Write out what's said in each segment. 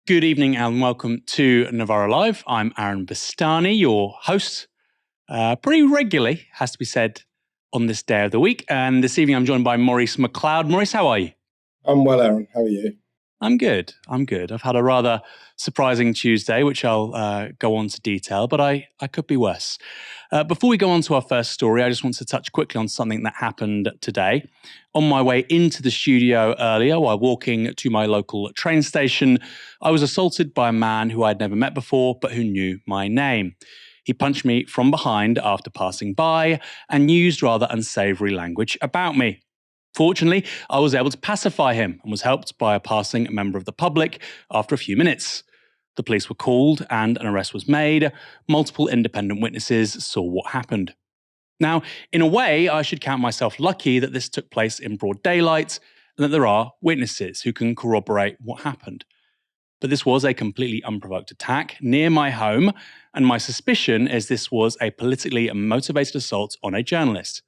Good evening and welcome to Novara Live. I'm Aaron Bastani, your host, pretty regularly, has to be said, on this day of the week. And this evening I'm joined by Maurice Mcleod. Maurice, how are you? I'm well, Aaron. How are you? I'm good. I've had a rather surprising Tuesday, which I'll go on to detail, but I could be worse. Before we go on to our first story, I just want to touch quickly on something that happened today. On my way into the studio earlier, while walking to my local train station, I was assaulted by a man who I'd never met before, but who knew my name. He punched me from behind after passing by and used rather unsavoury language about me. Fortunately, I was able to pacify him and was helped by a passing member of the public after a few minutes. The police were called and an arrest was made. Multiple independent witnesses saw what happened. Now, in a way, I should count myself lucky that this took place in broad daylight and that there are witnesses who can corroborate what happened. But this was a completely unprovoked attack near my home, and my suspicion is this was a politically motivated assault on a journalist.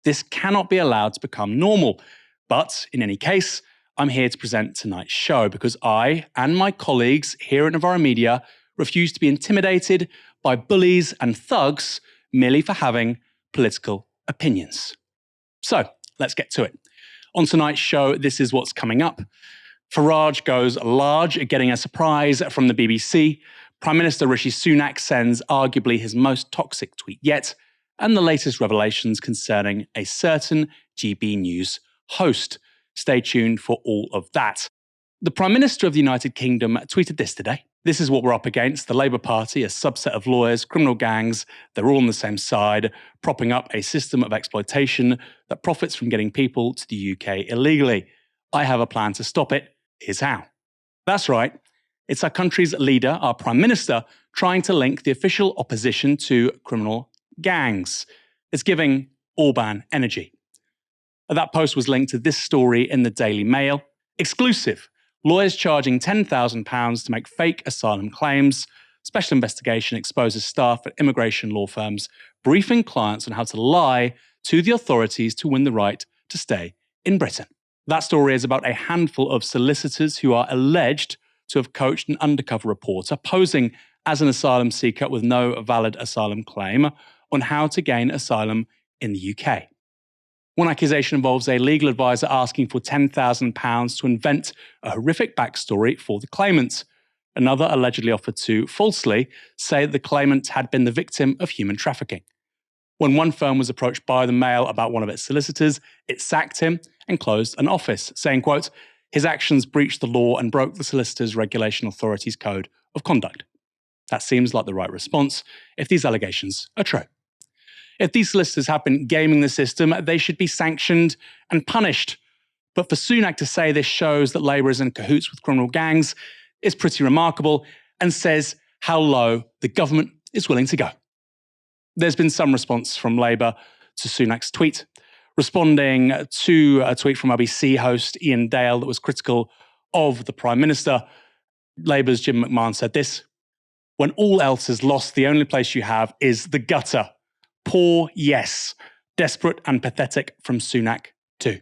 This cannot be allowed to become normal. But in any case, I'm here to present tonight's show because I and my colleagues here at Novara Media refuse to be intimidated by bullies and thugs merely for having political opinions. So let's get to it. On tonight's show, this is what's coming up. Farage goes large at getting a surprise from the BBC. Prime Minister Rishi Sunak sends arguably his most toxic tweet yet, and the latest revelations concerning a certain GB News host. Stay tuned for all of that. The Prime Minister of the United Kingdom tweeted this today. This is what we're up against. The Labour Party, a subset of lawyers, criminal gangs, they're all on the same side, propping up a system of exploitation that profits from getting people to the UK illegally. I have a plan to stop it. Here's how. That's right. It's our country's leader, our Prime Minister, trying to link the official opposition to criminal gangs. It's giving Orban energy. That post was linked to this story in the Daily Mail. Exclusive. Lawyers charging £10,000 to make fake asylum claims. Special investigation exposes staff at immigration law firms briefing clients on how to lie to the authorities to win the right to stay in Britain. That story is about a handful of solicitors who are alleged to have coached an undercover reporter posing as an asylum seeker with no valid asylum claim on how to gain asylum in the UK. One accusation involves a legal advisor asking for £10,000 to invent a horrific backstory for the claimant. Another allegedly offered to falsely say that the claimant had been the victim of human trafficking. When one firm was approached by the Mail about one of its solicitors, it sacked him and closed an office, saying, quote, his actions breached the law and broke the Solicitors Regulation Authority's code of conduct. That seems like the right response if these allegations are true. If these solicitors have been gaming the system, they should be sanctioned and punished. But for Sunak to say this shows that Labour is in cahoots with criminal gangs is pretty remarkable and says how low the government is willing to go. There's been some response from Labour to Sunak's tweet, responding to a tweet from LBC host Ian Dale that was critical of the Prime Minister. Labour's Jim McMahon said this: when all else is lost, the only place you have is the gutter. Poor, yes. Desperate and pathetic from Sunak too.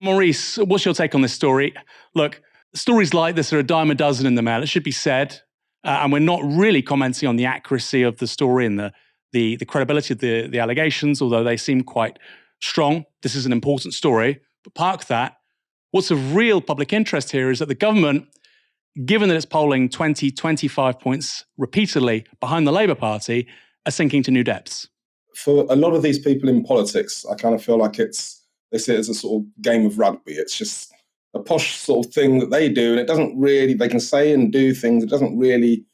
Maurice, what's your take on this story? Look, stories like this are a dime a dozen in the Mail, it should be said. And we're not really commenting on the accuracy of the story and the credibility of the allegations, although they seem quite strong. This is an important story. But park that. What's of real public interest here is that the government, given that it's polling 20, 25 points repeatedly behind the Labour Party, are sinking to new depths. For a lot of these people in politics, I kind of feel like they see it as a sort of game of rugby. It's just a posh sort of thing that they do, and it doesn't really, they can say and do things, it doesn't really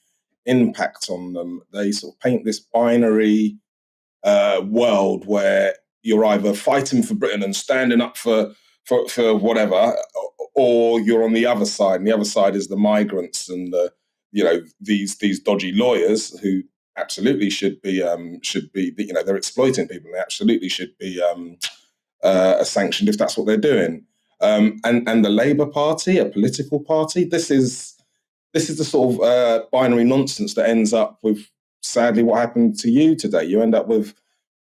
impact on them. They sort of paint this binary world where you're either fighting for Britain and standing up for whatever, or you're on the other side, and the other side is the migrants and these dodgy lawyers who absolutely should be they're exploiting people. They absolutely should be sanctioned if that's what they're doing. And the Labour Party, a political party, this is the sort of binary nonsense that ends up with, sadly, what happened to you today. You end up with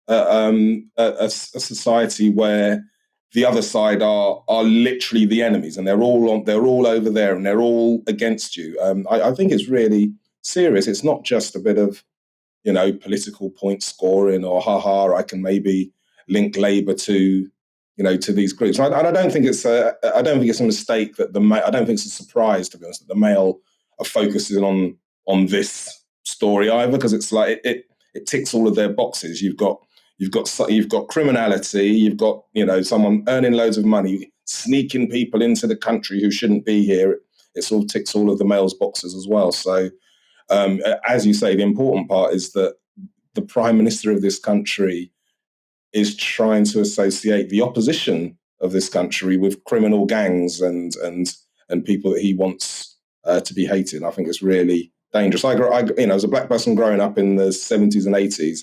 a society where the other side are literally the enemies, and they're all over there, and they're all against you. I think it's really serious. It's not just a bit of, political point scoring or I can maybe link Labour to these groups. And I don't think it's a mistake that I don't think it's a surprise, to be honest, that the Mail are focusing on this story either, because it's like it ticks all of their boxes. You've got criminality, you've got someone earning loads of money, sneaking people into the country who shouldn't be here. It sort of ticks all of the Mail's boxes as well. So, as you say, the important part is that the Prime Minister of this country is trying to associate the opposition of this country with criminal gangs and people that he wants to be hated. I think it's really dangerous. As a black person growing up in the 70s and 80s,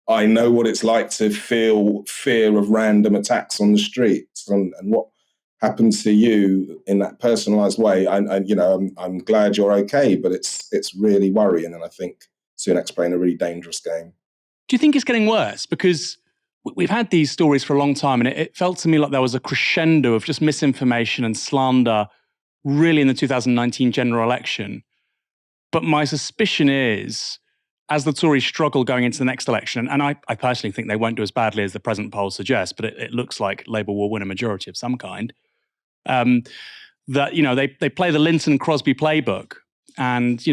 I know what it's like to feel fear of random attacks on the streets, and what happened to you in that personalised way. I'm glad you're okay, but it's really worrying, and I think Sunak's playing a really dangerous game. Do you think it's getting worse? Because we've had these stories for a long time, and it felt to me like there was a crescendo of just misinformation and slander really in the 2019 general election. But my suspicion is, as the Tories struggle going into the next election, and I personally think they won't do as badly as the present polls suggest, but it looks like Labour will win a majority of some kind, that, they play the Linton-Crosby playbook, and,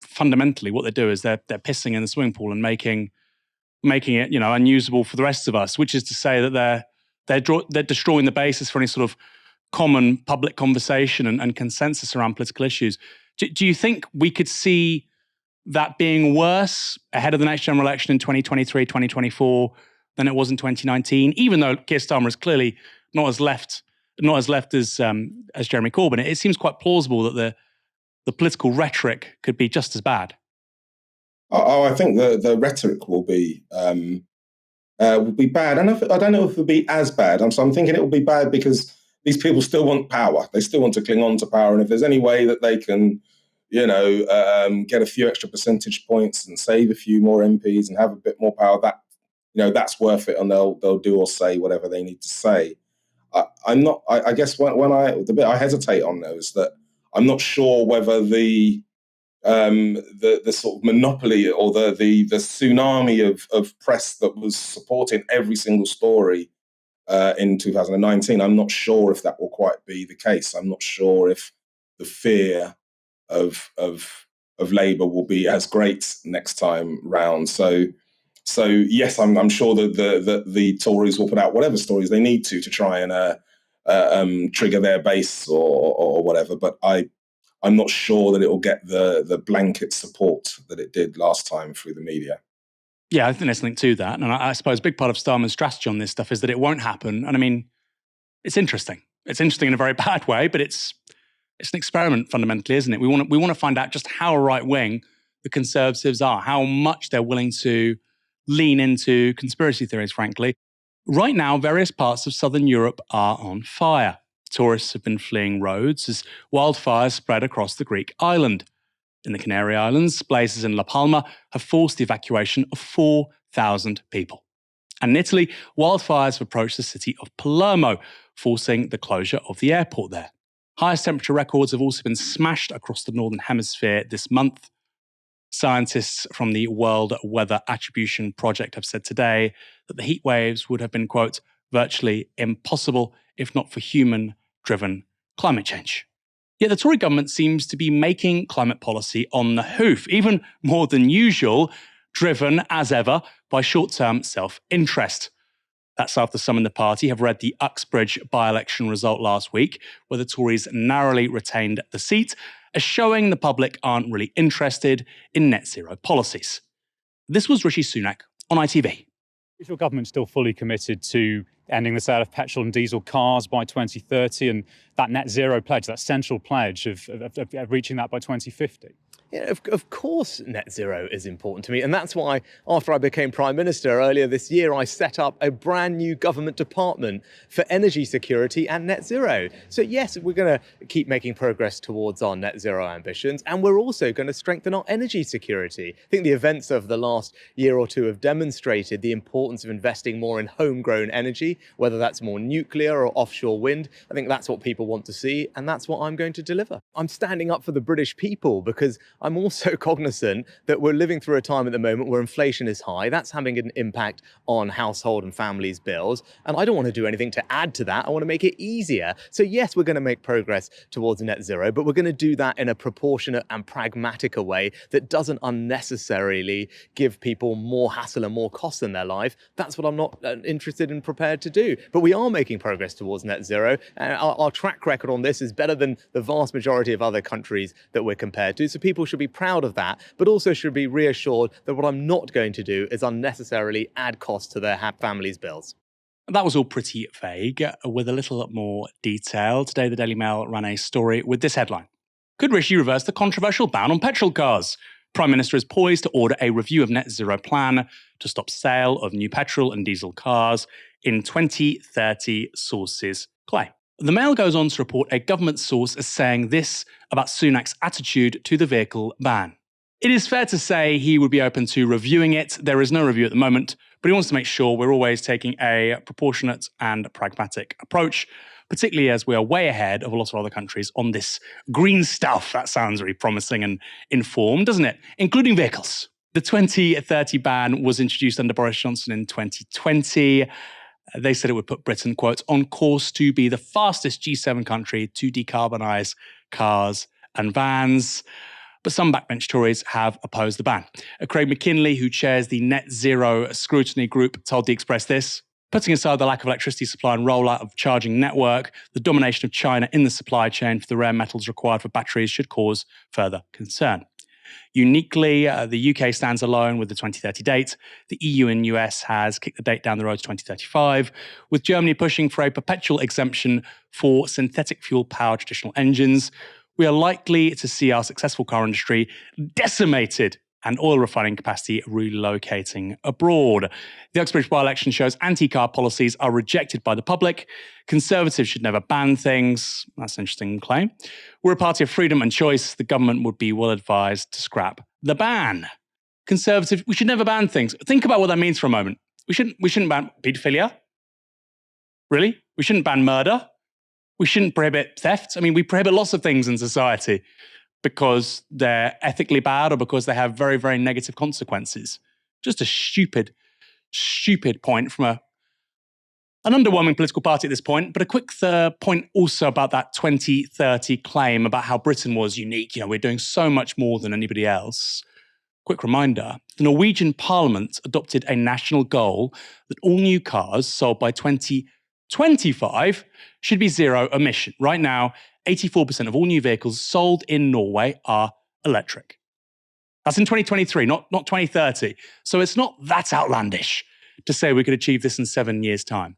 fundamentally what they do is they're pissing in the swimming pool and making it, unusable for the rest of us, which is to say that they're destroying the basis for any sort of common public conversation and consensus around political issues. Do you think we could see that being worse ahead of the next general election in 2023, 2024 than it was in 2019, even though Keir Starmer is clearly not as left as Jeremy Corbyn? It seems quite plausible that the political rhetoric could be just as bad. I think the rhetoric will be bad. And I don't know if it'll be as bad. I'm thinking it will be bad because these people still want power. They still want to cling on to power. And if there's any way that they can, get a few extra percentage points and save a few more MPs and have a bit more power, that's worth it. And they'll do or say whatever they need to say. I guess the bit I hesitate on though is that I'm not sure whether the sort of monopoly or the tsunami of press that was supporting every single story in 2019, I'm not sure if that will quite be the case. I'm not sure if the fear of Labour will be as great next time round. So yes, I'm sure that the Tories will put out whatever stories they need to try and trigger their base or whatever. But I'm not sure that it will get the blanket support that it did last time through the media. Yeah, I think there's something to that. And I suppose a big part of Starmer's strategy on this stuff is that it won't happen. And I mean, it's interesting. It's interesting in a very bad way, but it's an experiment fundamentally, isn't it? We want to find out just how right-wing the Conservatives are, how much they're willing to lean into conspiracy theories, frankly. Right now, various parts of southern Europe are on fire. Tourists have been fleeing roads as wildfires spread across the Greek island. In the Canary Islands, blazes in La Palma have forced the evacuation of 4,000 people. And in Italy, wildfires have approached the city of Palermo, forcing the closure of the airport there. Highest temperature records have also been smashed across the Northern Hemisphere this month. Scientists from the World Weather Attribution Project have said today that the heat waves would have been, quote, virtually impossible if not for human-driven climate change. Yet the Tory government seems to be making climate policy on the hoof, even more than usual, driven, as ever, by short-term self-interest. That's after some in the party have read the Uxbridge by-election result last week, where the Tories narrowly retained the seat, as showing the public aren't really interested in net zero policies. This was Rishi Sunak on ITV. Is your government still fully committed to ending the sale of petrol and diesel cars by 2030 and that net zero pledge, that central pledge of reaching that by 2050? Yeah, of course net zero is important to me. And that's why, after I became Prime Minister earlier this year, I set up a brand new government department for energy security and net zero. So yes, we're going to keep making progress towards our net zero ambitions. And we're also going to strengthen our energy security. I think the events of the last year or two have demonstrated the importance of investing more in homegrown energy, whether that's more nuclear or offshore wind. I think that's what people want to see. And that's what I'm going to deliver. I'm standing up for the British people because I'm also cognizant that we're living through a time at the moment where inflation is high. That's having an impact on household and families' bills. And I don't want to do anything to add to that. I want to make it easier. So yes, we're going to make progress towards net zero, but we're going to do that in a proportionate and pragmatic way that doesn't unnecessarily give people more hassle and more costs in their life. That's what I'm not interested and prepared to do. But we are making progress towards net zero. And our track record on this is better than the vast majority of other countries that we're compared to. So people should be proud of that, but also should be reassured that what I'm not going to do is unnecessarily add costs to their families' bills. That was all pretty vague. With a little more detail, today the Daily Mail ran a story with this headline. Could Rishi reverse the controversial ban on petrol cars? Prime Minister is poised to order a review of net zero plan to stop sale of new petrol and diesel cars in 2030, sources claim. The Mail goes on to report a government source as saying this about Sunak's attitude to the vehicle ban. It is fair to say he would be open to reviewing it. There is no review at the moment, but he wants to make sure we're always taking a proportionate and pragmatic approach, particularly as we are way ahead of a lot of other countries on this green stuff. That sounds really promising and informed, doesn't it? Including vehicles. The 2030 ban was introduced under Boris Johnson in 2020. They said it would put Britain, quote, on course to be the fastest G7 country to decarbonise cars and vans. But some backbench Tories have opposed the ban. Craig McKinley, who chairs the Net Zero Scrutiny Group, told The Express this. Putting aside the lack of electricity supply and rollout of charging network, the domination of China in the supply chain for the rare metals required for batteries should cause further concern. Uniquely, the UK stands alone with the 2030 date. The EU and US has kicked the date down the road to 2035, with Germany pushing for a perpetual exemption for synthetic fuel-powered traditional engines. We are likely to see our successful car industry decimated and oil refining capacity relocating abroad. The Uxbridge by-election shows anti-car policies are rejected by the public. Conservatives should never ban things. That's an interesting claim. We're a party of freedom and choice. The government would be well advised to scrap the ban. Conservative, we should never ban things. Think about what that means for a moment. We shouldn't ban paedophilia. Really? We shouldn't ban murder. We shouldn't prohibit theft. I mean, we prohibit lots of things in society because they're ethically bad or because they have very, very negative consequences. Just a stupid point from an underwhelming political party at this point. But a quick point also about that 2030 claim about how Britain was unique. You know, we're doing so much more than anybody else. Quick reminder, the Norwegian Parliament adopted a national goal that all new cars sold by 2025 should be zero emission. Right now, 84% of all new vehicles sold in Norway are electric. That's in 2023, not 2030. So it's not that outlandish to say we could achieve this in 7 years' time.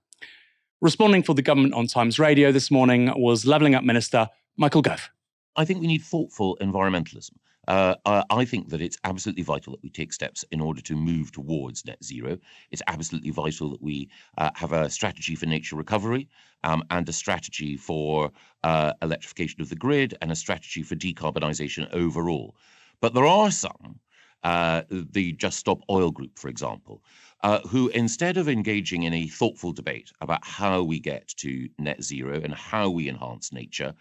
Responding for the government on Times Radio this morning was Levelling Up Minister Michael Gove. I think we need thoughtful environmentalism. I think that it's absolutely vital that we take steps in order to move towards net zero. It's absolutely vital that we have a strategy for nature recovery and a strategy for electrification of the grid and a strategy for decarbonisation overall. But there are some, the Just Stop Oil group, for example, who instead of engaging in a thoughtful debate about how we get to net zero and how we enhance nature,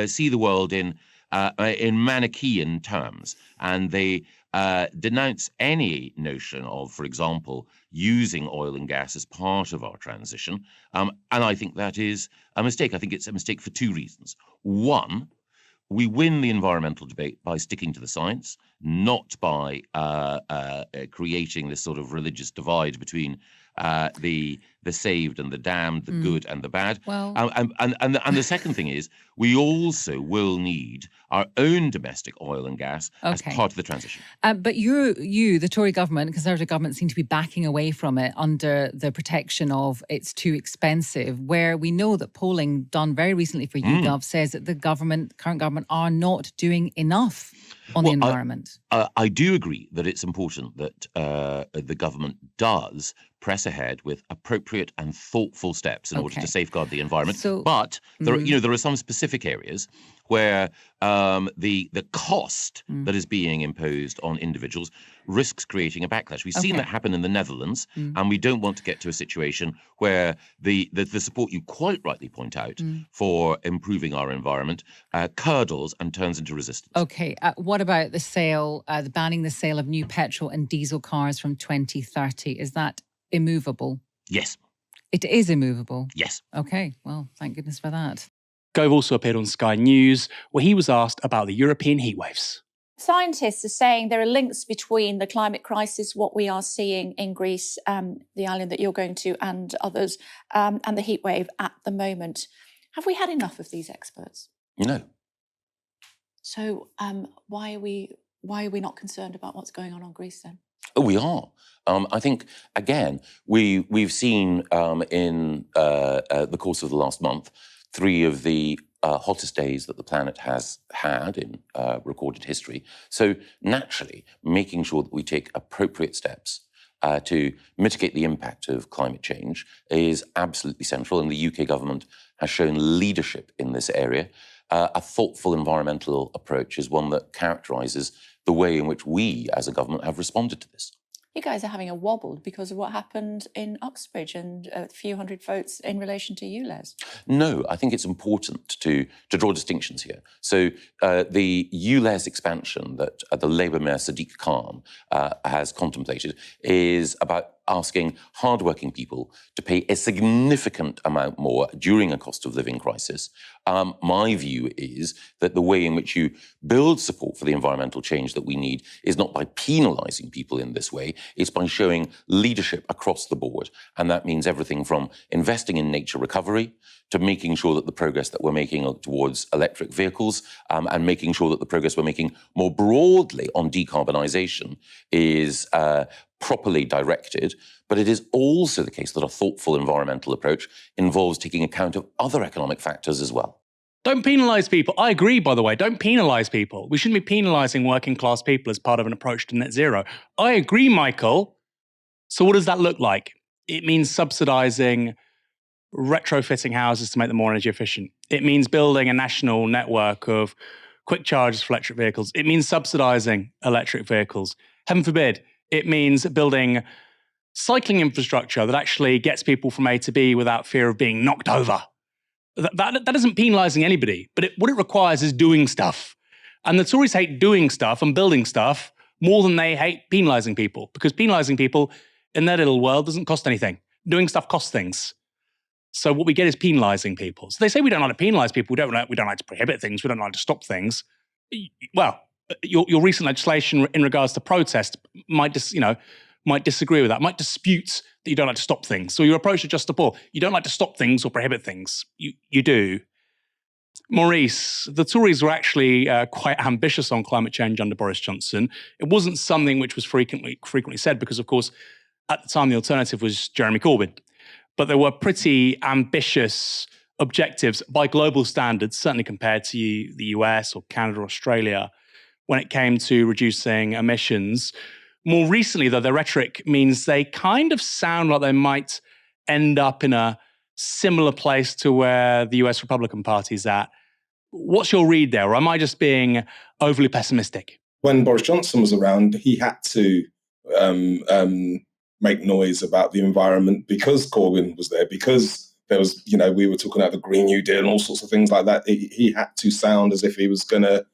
see the world in Manichaean terms, and they denounce any notion of, for example, using oil and gas as part of our transition. And I think that is a mistake. I think it's a mistake for two reasons. One, we win the environmental debate by sticking to the science, not by creating this sort of religious divide between the saved and the damned, the good and the bad. Well, and the second thing is, we also will need our own domestic oil and gas as part of the transition. But you, the Tory government, Conservative government, seem to be backing away from it under the protection of it's too expensive, where we know that polling done very recently for YouGov says that the current government are not doing enough. on the environment? I do agree that it's important that the government does press ahead with appropriate and thoughtful steps in order to safeguard the environment. But there are some specific areas where the cost that is being imposed on individuals risks creating a backlash. We've seen that happen in the Netherlands, and we don't want to get to a situation where the support you quite rightly point out for improving our environment curdles and turns into resistance. Okay, what about the banning the sale of new petrol and diesel cars from 2030? Is that immovable? Yes. It is immovable? Yes. Okay, well, thank goodness for that. Gove also appeared on Sky News, where he was asked about the European heatwaves. Scientists are saying there are links between the climate crisis, what we are seeing in Greece, the island that you're going to, and others, and the heatwave at the moment. Have we had enough of these experts? No. So why are we not concerned about what's going on Greece then? Oh, we are. I think, again, we've seen in the course of the last month 3 of the hottest days that the planet has had in recorded history. So naturally, making sure that we take appropriate steps to mitigate the impact of climate change is absolutely central, and the UK government has shown leadership in this area. A thoughtful environmental approach is one that characterises the way in which we, as a government, have responded to this. You guys are having a wobble because of what happened in Uxbridge and a few hundred votes in relation to ULEZ. No, I think it's important to draw distinctions here. So the ULEZ expansion that the Labour Mayor Sadiq Khan has contemplated is about asking hardworking people to pay a significant amount more during a cost of living crisis. My view is that the way in which you build support for the environmental change that we need is not by penalising people in this way, it's by showing leadership across the board. And that means everything from investing in nature recovery to making sure that the progress that we're making towards electric vehicles and making sure that the progress we're making more broadly on decarbonisation is properly directed. But it is also the case that a thoughtful environmental approach involves taking account of other economic factors as well. Don't penalise people. I agree, by the way. Don't penalise people. We shouldn't be penalising working class people as part of an approach to net zero. I agree, Michael. So what does that look like? It means subsidising retrofitting houses to make them more energy efficient. It means building a national network of quick chargers for electric vehicles. It means subsidising electric vehicles. Heaven forbid, it means building cycling infrastructure that actually gets people from A to B without fear of being knocked over. That isn't penalising anybody, but what it requires is doing stuff. And the Tories hate doing stuff and building stuff more than they hate penalising people, because penalising people in their little world doesn't cost anything. Doing stuff costs things. So what we get is penalising people. So they say we don't like to penalise people, we don't like to prohibit things, we don't like to stop things. Well, your recent legislation in regards to protest might disagree with that, might dispute that you don't like to stop things. So your approach to Just Stop Oil, you don't like to stop things or prohibit things. You do. Maurice, the Tories were actually quite ambitious on climate change under Boris Johnson. It wasn't something which was frequently said because, of course, at the time the alternative was Jeremy Corbyn. But there were pretty ambitious objectives by global standards, certainly compared to the US or Canada or Australia, when it came to reducing emissions. More recently, though, their rhetoric means they kind of sound like they might end up in a similar place to where the US Republican Party is at. What's your read there? Or am I just being overly pessimistic? When Boris Johnson was around, he had to make noise about the environment because Corbyn was there, because there was, we were talking about the Green New Deal and all sorts of things like that. He had to sound as if he was going to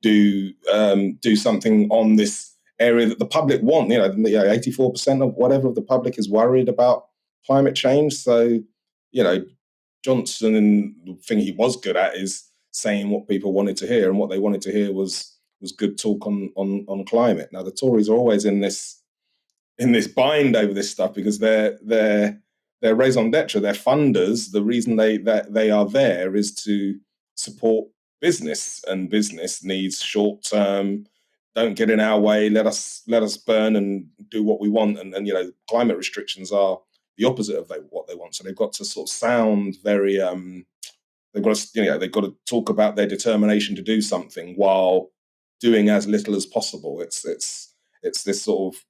do something on this area that the public want. 84% of whatever of the public is worried about climate change. So, Johnson, and the thing he was good at is saying what people wanted to hear, and what they wanted to hear was good talk on climate. Now, the Tories are always in this bind over this stuff because they're raison d'etre, they're funders. The reason they are there is to support business, and business needs short term. Don't get in our way. Let us burn and do what we want. And climate restrictions are the opposite of what they want. So they've got to sort of sound very. They've got to talk about their determination to do something while doing as little as possible. It's this sort of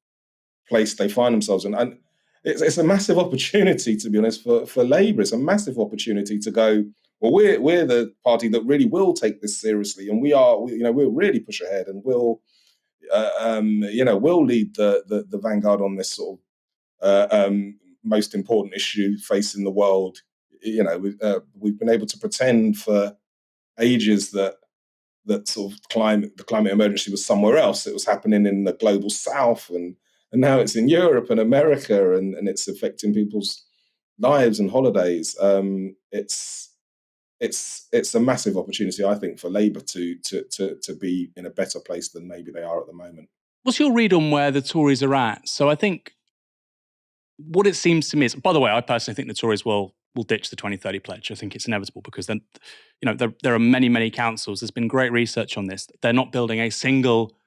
place they find themselves in, and it's a massive opportunity, to be honest, for Labour. It's a massive opportunity to go, well, we're the party that really will take this seriously, and we'll really push ahead, and we'll lead the vanguard on this sort of most important issue facing the world. We've been able to pretend for ages that sort of the climate emergency was somewhere else. It was happening in the global south, and now it's in Europe and America, and it's affecting people's lives and holidays. It's a massive opportunity, I think, for Labour to be in a better place than maybe they are at the moment. What's your read on where the Tories are at? So I think what it seems to me is, by the way, I personally think the Tories will ditch the 2030 pledge. I think it's inevitable because then, there are many councils. There's been great research on this. They're not building a single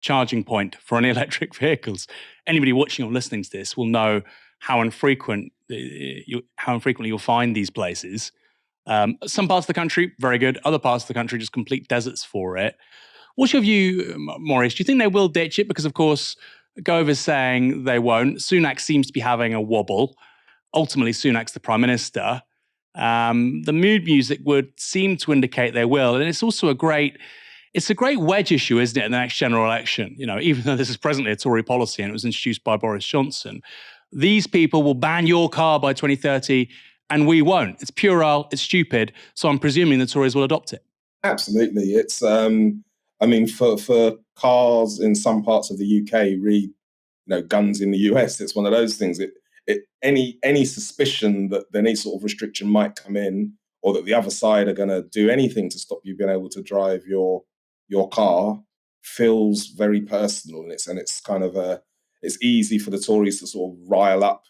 charging point for any electric vehicles. Anybody watching or listening to this will know how infrequently you'll find these places. Some parts of the country, very good. Other parts of the country, just complete deserts for it. What's your view, Maurice? Do you think they will ditch it? Because, of course, Gove is saying they won't. Sunak seems to be having a wobble. Ultimately, Sunak's the Prime Minister. The mood music would seem to indicate they will. And it's also a great wedge issue, isn't it, in the next general election? Even though this is presently a Tory policy and it was introduced by Boris Johnson, these people will ban your car by 2030 and we won't. It's puerile, it's stupid. So I'm presuming the Tories will adopt it. Absolutely. It's, for cars in some parts of the UK, guns in the US, it's one of those things. Any suspicion that any sort of restriction might come in, or that the other side are going to do anything to stop you being able to drive your car, feels very personal, and it's kind of it's easy for the Tories to sort of rile up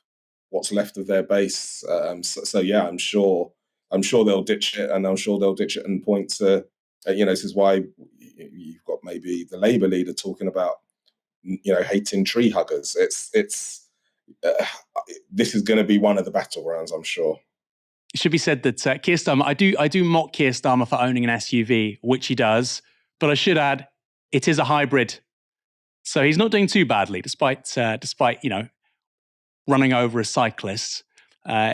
what's left of their base. So yeah, I'm sure they'll ditch it, and I'm sure they'll ditch it and point to, this is why you've got maybe the Labour leader talking about, hating tree huggers. This is going to be one of the battlegrounds, I'm sure. It should be said that Keir Starmer, I do mock Keir Starmer for owning an SUV, which he does, but I should add, it is a hybrid. So he's not doing too badly, despite running over a cyclist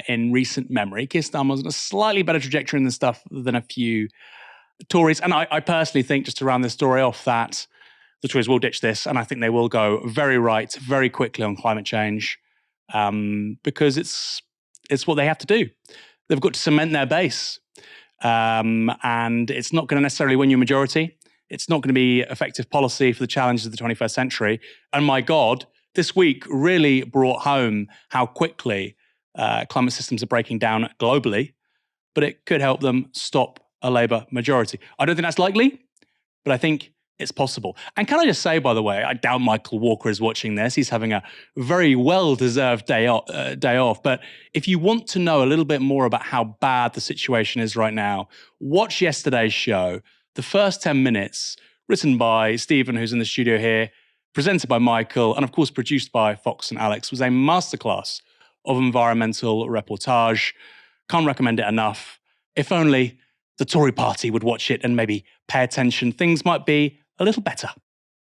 in recent memory. Keir Starmer was on a slightly better trajectory than a few Tories. And I personally think, just to round this story off, that the Tories will ditch this, and I think they will go very right, very quickly on climate change, because it's what they have to do. They've got to cement their base, and it's not going to necessarily win you a majority. It's not going to be effective policy for the challenges of the 21st century. And my God, this week really brought home how quickly climate systems are breaking down globally, but it could help them stop a Labour majority. I don't think that's likely, but I think it's possible. And can I just say, by the way, I doubt Michael Walker is watching this. He's having a very well-deserved day off. But if you want to know a little bit more about how bad the situation is right now, watch yesterday's show. The first 10 minutes, written by Stephen, who's in the studio here, presented by Michael, and of course produced by Fox and Alex, was a masterclass of environmental reportage. Can't recommend it enough. If only the Tory party would watch it and maybe pay attention, things might be a little better.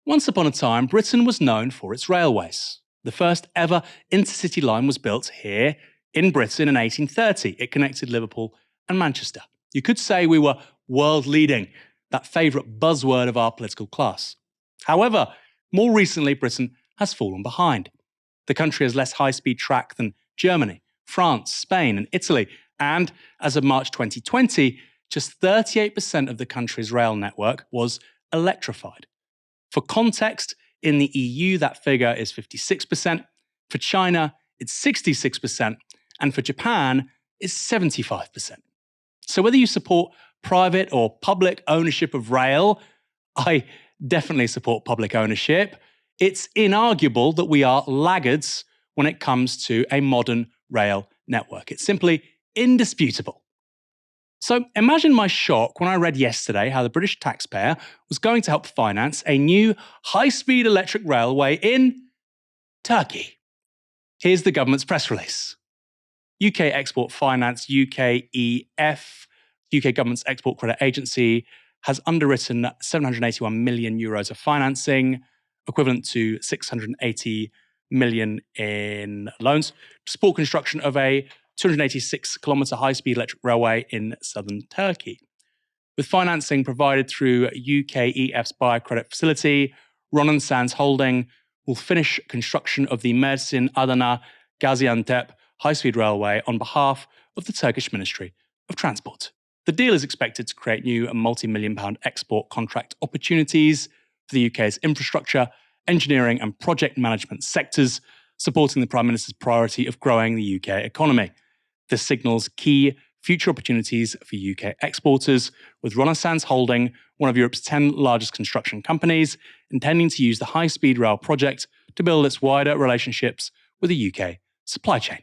Once upon a time, Britain was known for its railways. The first ever intercity line was built here in Britain in 1830. It connected Liverpool and Manchester. You could say we were world leading, that favourite buzzword of our political class. However, more recently, Britain has fallen behind. The country has less high-speed track than Germany, France, Spain and Italy, and as of March 2020, just 38% of the country's rail network was electrified. For context, in the EU, that figure is 56%. For China, it's 66%. And for Japan, it's 75%. So whether you support private or public ownership of rail, I definitely support public ownership. It's inarguable that we are laggards when it comes to a modern rail network. It's simply indisputable. So imagine my shock when I read yesterday how the British taxpayer was going to help finance a new high-speed electric railway in Turkey. Here's the government's press release. UK Export Finance, UKEF, UK Government's Export Credit Agency, has underwritten 781 million euros of financing, equivalent to 680 million in loans, to support construction of a 286-kilometre high-speed electric railway in southern Turkey. With financing provided through UKEF's biocredit facility, Ronan Sands Holding will finish construction of the Mersin-Adana-Gaziantep high-speed railway on behalf of the Turkish Ministry of Transport. The deal is expected to create new multi-million-pound export contract opportunities for the UK's infrastructure, engineering and project management sectors, supporting the Prime Minister's priority of growing the UK economy. This signals key future opportunities for UK exporters, with Ronan Sands Holding, one of Europe's 10 largest construction companies, intending to use the high-speed rail project to build its wider relationships with the UK supply chain.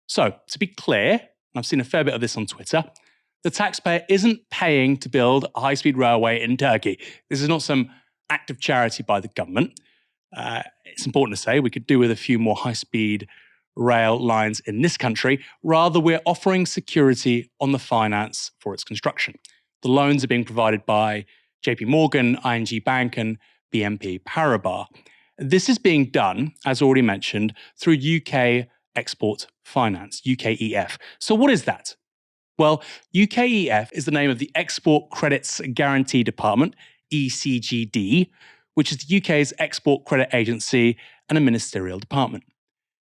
So, to be clear, and I've seen a fair bit of this on Twitter, the taxpayer isn't paying to build a high-speed railway in Turkey. This is not some act of charity by the government. It's important to say we could do with a few more high-speed rail lines in this country. Rather, we're offering security on the finance for its construction. The loans are being provided by JP Morgan, ING Bank and BNP Paribas. This is being done, as already mentioned, through UK Export Finance, UKEF. So what is that? Well, UKEF is the name of the Export Credits Guarantee Department, ECGD, which is the UK's export credit agency and a ministerial department.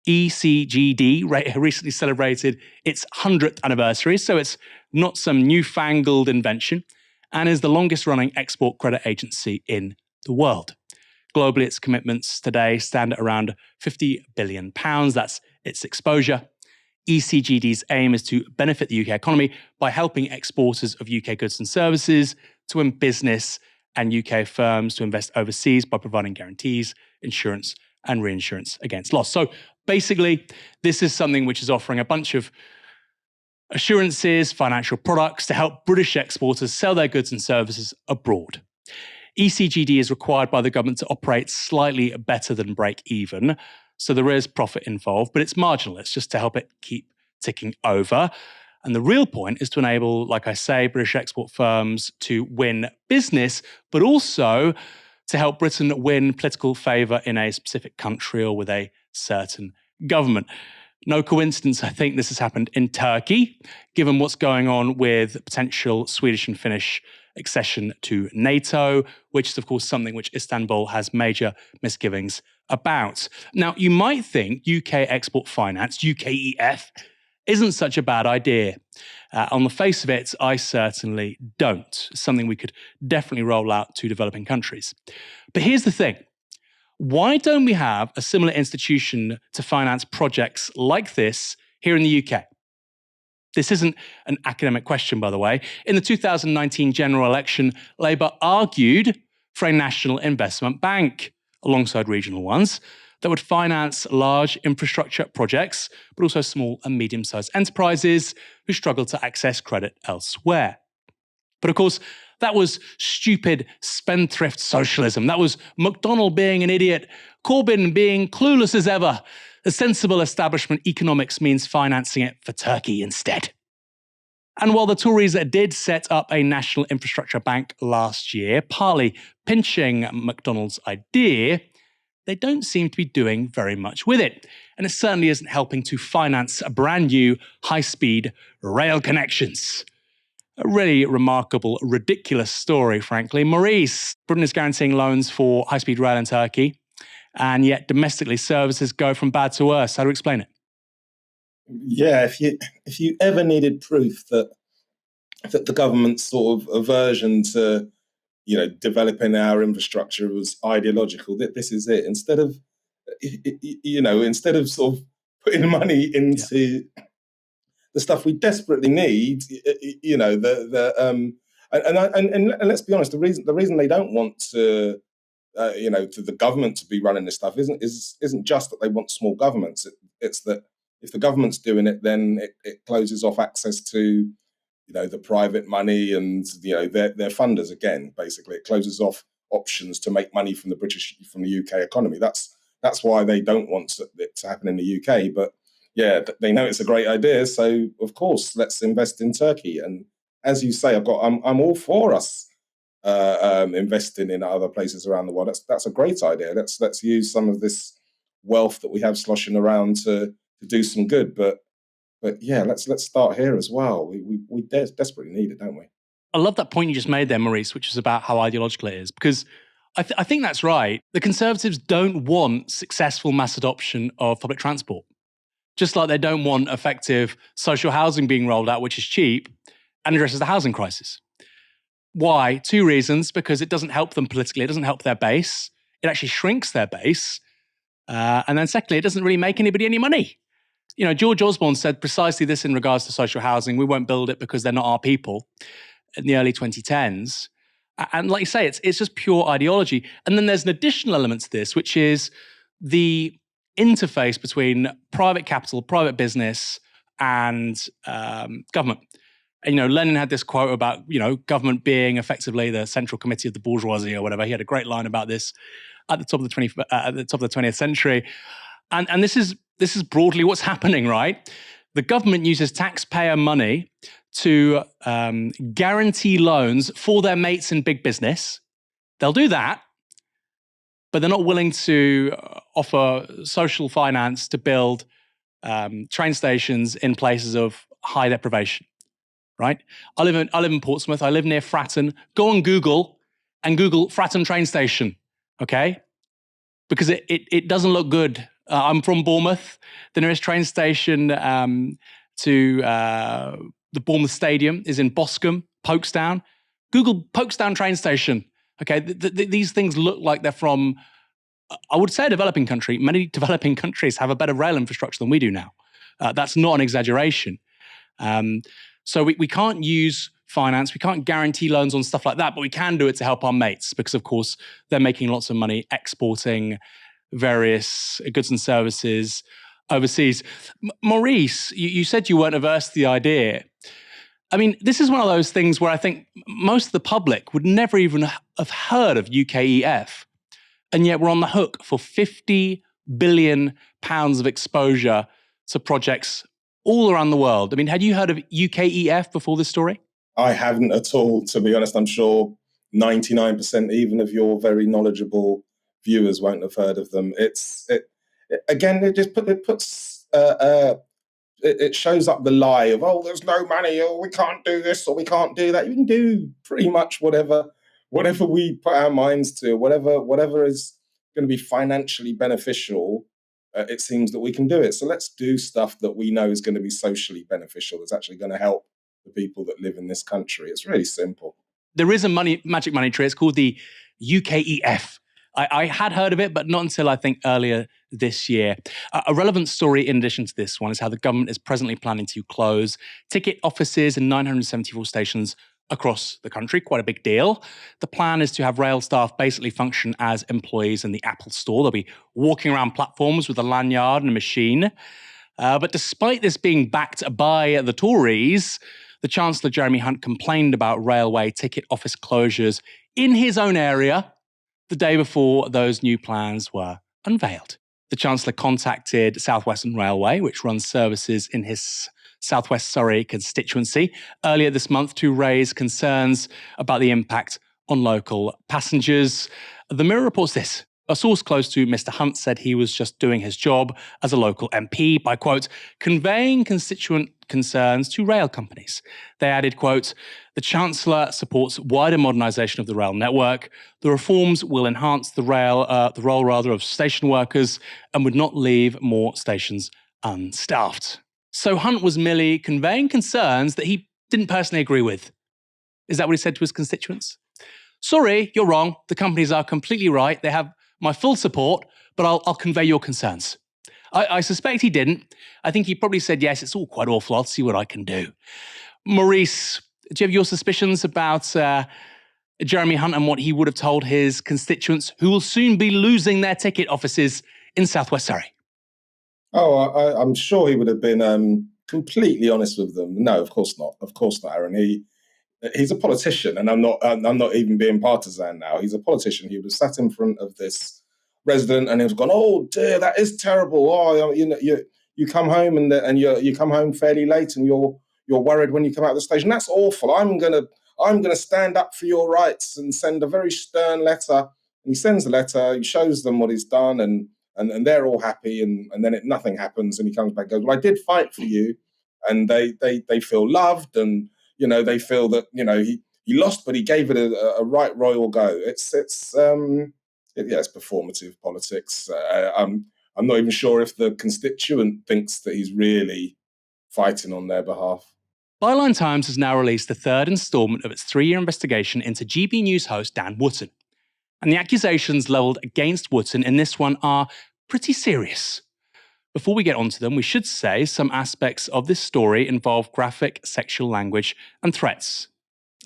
ECGD recently celebrated its 100th anniversary, so it's not some newfangled invention, and is the longest-running export credit agency in the world. Globally, its commitments today stand at around £50 billion. That's its exposure. ECGD's aim is to benefit the UK economy by helping exporters of UK goods and services to win business and UK firms to invest overseas by providing guarantees, insurance, and reinsurance against loss. So basically, this is something which is offering a bunch of assurances, financial products to help British exporters sell their goods and services abroad. ECGD is required by the government to operate slightly better than break even, so there is profit involved, but it's marginal. It's just to help it keep ticking over. And the real point is to enable, like I say, British export firms to win business, but also to help Britain win political favour in a specific country or with a certain government. No coincidence, I think this has happened in Turkey, given what's going on with potential Swedish and Finnish accession to NATO, which is, of course, something which Istanbul has major misgivings about. Now, you might think UK Export Finance, UKEF, isn't such a bad idea. On the face of it, I certainly don't. It's something we could definitely roll out to developing countries. But here's the thing. Why don't we have a similar institution to finance projects like this here in the UK? This isn't an academic question, by the way. In the 2019 general election, Labour argued for a national investment bank, alongside regional ones, that would finance large infrastructure projects, but also small and medium-sized enterprises who struggle to access credit elsewhere. But of course, that was stupid spendthrift socialism. That was McDonnell being an idiot, Corbyn being clueless as ever. A sensible establishment economics means financing it for Turkey instead. And while the Tories did set up a national infrastructure bank last year, partly pinching McDonnell's idea, they don't seem to be doing very much with it. And it certainly isn't helping to finance a brand new high-speed rail connections. A really remarkable, ridiculous story, frankly. Maurice, Britain is guaranteeing loans for high-speed rail in Turkey, and yet domestically services go from bad to worse. How do you explain it? Yeah, if you ever needed proof that the government's sort of aversion to developing our infrastructure was ideological, this is it. Instead of sort of putting money into the stuff we desperately need, and let's be honest, the reason they don't want to the government to be running this stuff isn't just that they want small governments. It's that if the government's doing it, then it closes off access to the private money and their funders again. Basically, it closes off options to make money from the UK economy. That's why they don't want it to happen in the UK. But yeah, they know it's a great idea, so of course let's invest in Turkey. And as you say, I'm all for us investing in other places around the world. That's a great idea. Let's use some of this wealth that we have sloshing around to do some good. But yeah, let's start here as well. We desperately need it, don't we? I love that point you just made there, Maurice, which is about how ideological it is, because I think that's right. The Conservatives don't want successful mass adoption of public transport, just like they don't want effective social housing being rolled out, which is cheap and addresses the housing crisis. Why? 2 reasons. Because it doesn't help them politically. It doesn't help their base. It actually shrinks their base. And then secondly, it doesn't really make anybody any money. You know, George Osborne said precisely this in regards to social housing. We won't build it because they're not our people in the early 2010s. And like you say, it's just pure ideology. And then there's an additional element to this, which is the interface between private capital, private business, and government. And, you know, Lenin had this quote about, you know, government being effectively the central committee of the bourgeoisie or whatever. He had a great line about this at the top of the 20th century. And this is broadly what's happening, right? The government uses taxpayer money to guarantee loans for their mates in big business. They'll do that, but they're not willing to offer social finance to build train stations in places of high deprivation, right? I live in Portsmouth. I live near Fratton. Go on Google and Google Fratton train station, okay? Because it doesn't look good. I'm from Bournemouth. The nearest train station to the Bournemouth Stadium is in Boscombe, Folkestone. Google Folkestone train station. Okay, these things look like they're from, I would say, a developing country. Many developing countries have a better rail infrastructure than we do now. That's not an exaggeration. So we can't use finance, we can't guarantee loans on stuff like that, but we can do it to help our mates because, of course, they're making lots of money exporting various goods and services overseas. Maurice, you said you weren't averse to the idea. I mean, this is one of those things where I think most of the public would never even have heard of UKEF, and yet we're on the hook for £50 billion of exposure to projects all around the world. I mean, had you heard of UKEF before this story? I haven't at all, to be honest. I'm sure 99% even of your very knowledgeable viewers won't have heard of them. It shows up the lie of, oh, there's no money, or we can't do this, or we can't do that. You can do pretty much whatever we put our minds to, whatever is going to be financially beneficial. It seems that we can do it. So let's do stuff that we know is going to be socially beneficial, that's actually going to help the people that live in this country. It's really simple. There is a magic money tree. It's called the UKEF. I had heard of it, but not until I think earlier this year. A relevant story in addition to this one is how the government is presently planning to close ticket offices in 974 stations across the country. Quite a big deal. The plan is to have rail staff basically function as employees in the Apple store. They'll be walking around platforms with a lanyard and a machine. But despite this being backed by the Tories, the Chancellor Jeremy Hunt complained about railway ticket office closures in his own area the day before those new plans were unveiled. The Chancellor contacted South Western Railway, which runs services in his South West Surrey constituency, earlier this month to raise concerns about the impact on local passengers. The Mirror reports this. A source close to Mr. Hunt said he was just doing his job as a local MP by, quote, conveying constituent concerns to rail companies. They added, quote, the Chancellor supports wider modernisation of the rail network. The reforms will enhance the role of station workers and would not leave more stations unstaffed. So Hunt was merely conveying concerns that he didn't personally agree with. Is that what he said to his constituents? Sorry, you're wrong. The companies are completely right. They have my full support, but I'll convey your concerns. I suspect he didn't. I think he probably said, yes, it's all quite awful. I'll see what I can do. Maurice, do you have your suspicions about Jeremy Hunt and what he would have told his constituents who will soon be losing their ticket offices in South West Surrey? Oh, I'm sure he would have been completely honest with them. No, of course not. Of course not, Aaron. He's a politician, and I'm not even being partisan now. He's a politician. He would have sat in front of this resident and he was gone, oh dear, that is terrible. Oh, you come home and you come home fairly late and you're worried when you come out of the station. That's awful. I'm gonna I'm going to stand up for your rights and send a very stern letter. And he sends a letter, he shows them what he's done, and they're all happy, and then nothing happens, and he comes back and goes, well, I did fight for you. And they feel loved, and, you know, they feel that, you know, he lost, but he gave it a right royal go. It's performative politics. I'm not even sure if the constituent thinks that he's really fighting on their behalf. Byline Times has now released the third instalment of its 3-year investigation into GB News host Dan Wootton. And the accusations levelled against Wootton in this one are pretty serious. Before we get onto them, we should say some aspects of this story involve graphic sexual language and threats.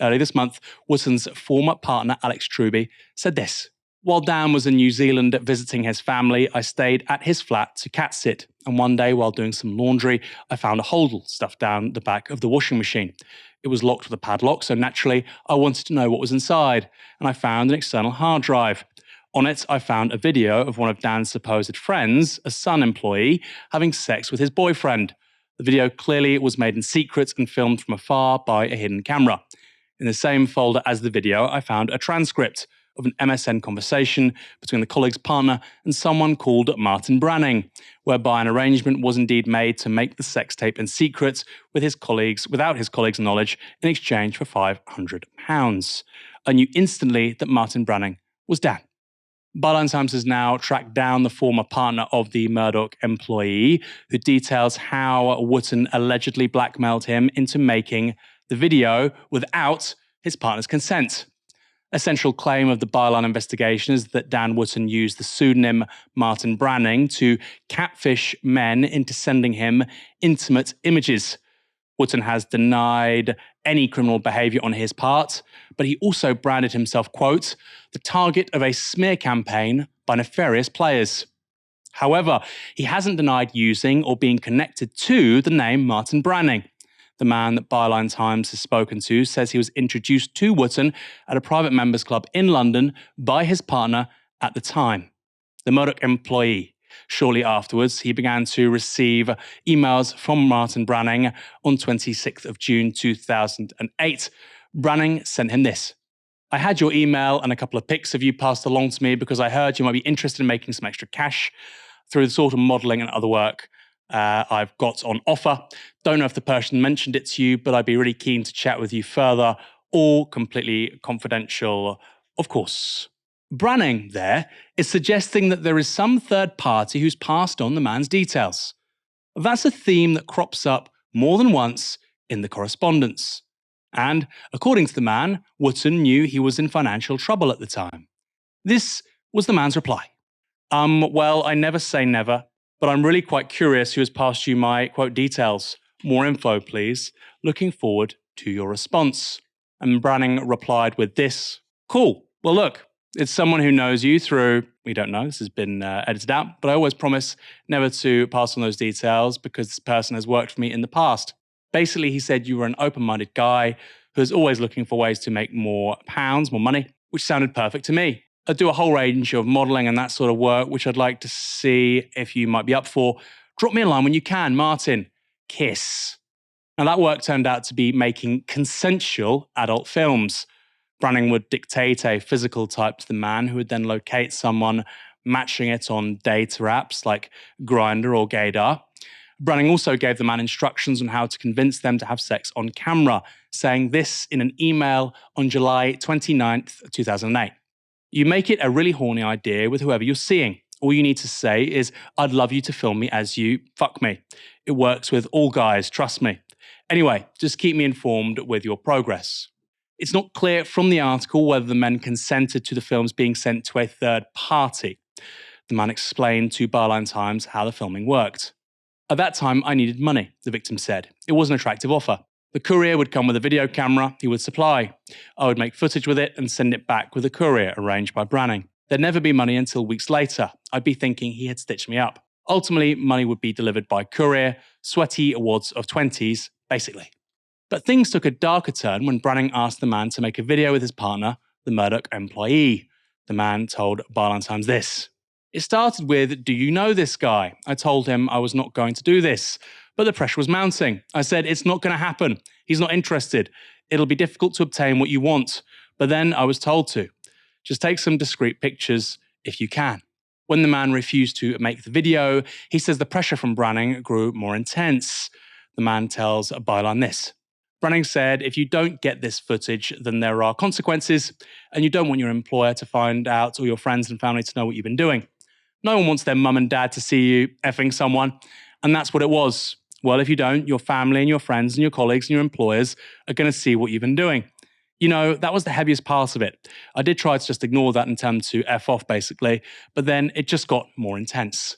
Early this month, Wootton's former partner Alex Truby said this: "While Dan was in New Zealand visiting his family, I stayed at his flat to cat sit, and one day while doing some laundry, I found a hodl stuffed down the back of the washing machine. It was locked with a padlock, so naturally I wanted to know what was inside, and I found an external hard drive. On it, I found a video of one of Dan's supposed friends, a Sun employee, having sex with his boyfriend. The video clearly was made in secret and filmed from afar by a hidden camera. In the same folder as the video, I found a transcript of an MSN conversation between the colleague's partner and someone called Martin Branning, whereby an arrangement was indeed made to make the sex tape in secret without his colleague's knowledge, in exchange for £500. I knew instantly that Martin Branning was Dan." Byline Times has now tracked down the former partner of the Murdoch employee, who details how Wootton allegedly blackmailed him into making the video without his partner's consent. A central claim of the Byline investigation is that Dan Wootton used the pseudonym Martin Branning to catfish men into sending him intimate images. Wootton has denied any criminal behaviour on his part, but he also branded himself, quote, "the target of a smear campaign by nefarious players." However, he hasn't denied using or being connected to the name Martin Branning. The man that Byline Times has spoken to says he was introduced to Wootton at a private members club in London by his partner at the time, the Murdoch employee. Shortly afterwards, he began to receive emails from Martin Branning on 26th of June 2008. Branning sent him this: "I had your email and a couple of pics of you passed along to me because I heard you might be interested in making some extra cash through the sort of modelling and other work I've got on offer. Don't know if the person mentioned it to you, but I'd be really keen to chat with you further. All completely confidential, of course." Branning there is suggesting that there is some third party who's passed on the man's details. That's a theme that crops up more than once in the correspondence. And according to the man, Wootton knew he was in financial trouble at the time. This was the man's reply: "Well, I never say never, but I'm really quite curious who has passed you my, quote, details. More info, please. Looking forward to your response." And Branning replied with this: "Cool. Well, look, it's someone who knows you through," we don't know, this has been edited out, "but I always promise never to pass on those details because this person has worked for me in the past." Basically, he said you were an open-minded guy who's always looking for ways to make more pounds, more money, which sounded perfect to me. I do a whole range of modelling and that sort of work, which I'd like to see if you might be up for. Drop me a line when you can, Martin. Kiss. Now, that work turned out to be making consensual adult films. Branning would dictate a physical type to the man, who would then locate someone, matching it on data apps like Grindr or Gaydar. Branning also gave the man instructions on how to convince them to have sex on camera, saying this in an email on July 29th, 2008. "You make it a really horny idea with whoever you're seeing. All you need to say is, 'I'd love you to film me as you fuck me.' It works with all guys, trust me. Anyway, just keep me informed with your progress." It's not clear from the article whether the men consented to the films being sent to a third party. The man explained to Byline Times how the filming worked. "At that time, I needed money," the victim said. "It was an attractive offer. The courier would come with a video camera he would supply. I would make footage with it and send it back with a courier arranged by Branning. There'd never be money until weeks later. I'd be thinking he had stitched me up. Ultimately, money would be delivered by courier, sweaty awards of 20s, basically." But things took a darker turn when Branning asked the man to make a video with his partner, the Murdoch employee. The man told Byline Times this: "It started with, 'Do you know this guy?' I told him I was not going to do this, but the pressure was mounting. I said, 'It's not going to happen. He's not interested. It'll be difficult to obtain what you want, but then I was told to. Just take some discreet pictures if you can. When the man refused to make the video, he says the pressure from Branning grew more intense. The man tells Byline this. Branning said, if you don't get this footage, then there are consequences, and you don't want your employer to find out or your friends and family to know what you've been doing. No one wants their mum and dad to see you effing someone, and that's what it was. Well, if you don't, your family and your friends and your colleagues and your employers are going to see what you've been doing. You know, that was the heaviest part of it. I did try to just ignore that and tell them to F off, basically, but then it just got more intense.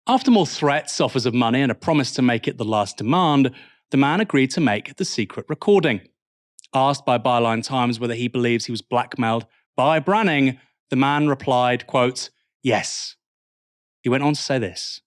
After more threats, offers of money, and a promise to make it the last demand, the man agreed to make the secret recording. Asked by Byline Times whether he believes he was blackmailed by Branning, the man replied, quote, yes. He went on to say this.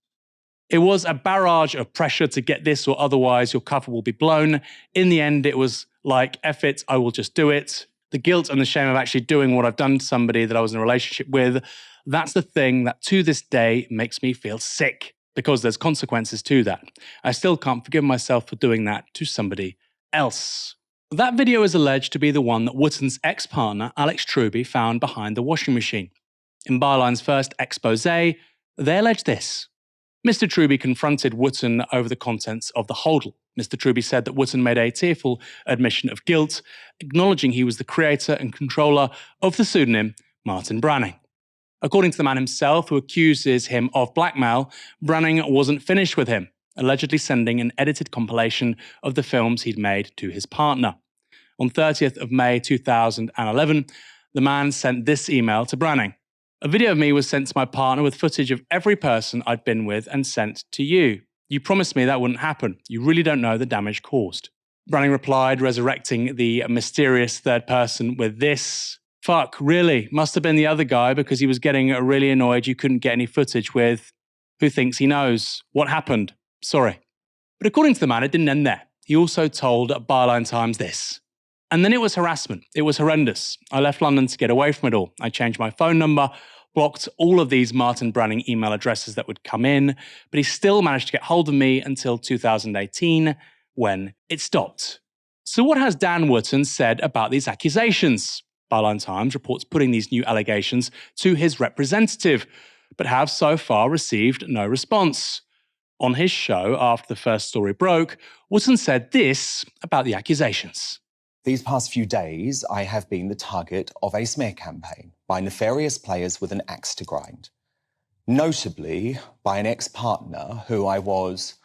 It was a barrage of pressure to get this or otherwise your cover will be blown. In the end, it was like, F it, I will just do it. The guilt and the shame of actually doing what I've done to somebody that I was in a relationship with, that's the thing that to this day makes me feel sick because there's consequences to that. I still can't forgive myself for doing that to somebody else. That video is alleged to be the one that Wootton's ex-partner, Alex Truby, found behind the washing machine. In Byline's first expose, they allege this. Mr. Truby confronted Wootton over the contents of the hodl. Mr. Truby said that Wootton made a tearful admission of guilt, acknowledging he was the creator and controller of the pseudonym Martin Branning. According to the man himself, who accuses him of blackmail, Branning wasn't finished with him, allegedly sending an edited compilation of the films he'd made to his partner. On 30th of May 2011, the man sent this email to Branning. A video of me was sent to my partner with footage of every person I'd been with and sent to you. You promised me that wouldn't happen. You really don't know the damage caused. Branning replied, resurrecting the mysterious third person with this. Fuck, really? Must have been the other guy because he was getting really annoyed you couldn't get any footage with. Who thinks he knows? What happened? Sorry. But according to the man, it didn't end there. He also told Byline Times this. And then it was harassment. It was horrendous. I left London to get away from it all. I changed my phone number, blocked all of these Martin Branning email addresses that would come in, but he still managed to get hold of me until 2018, when it stopped. So what has Dan Wootton said about these accusations? Byline Times reports putting these new allegations to his representative, but have so far received no response. On his show, after the first story broke, Wootton said this about the accusations. These past few days, I have been the target of a smear campaign by nefarious players with an axe to grind. Notably, by an ex-partner who I was,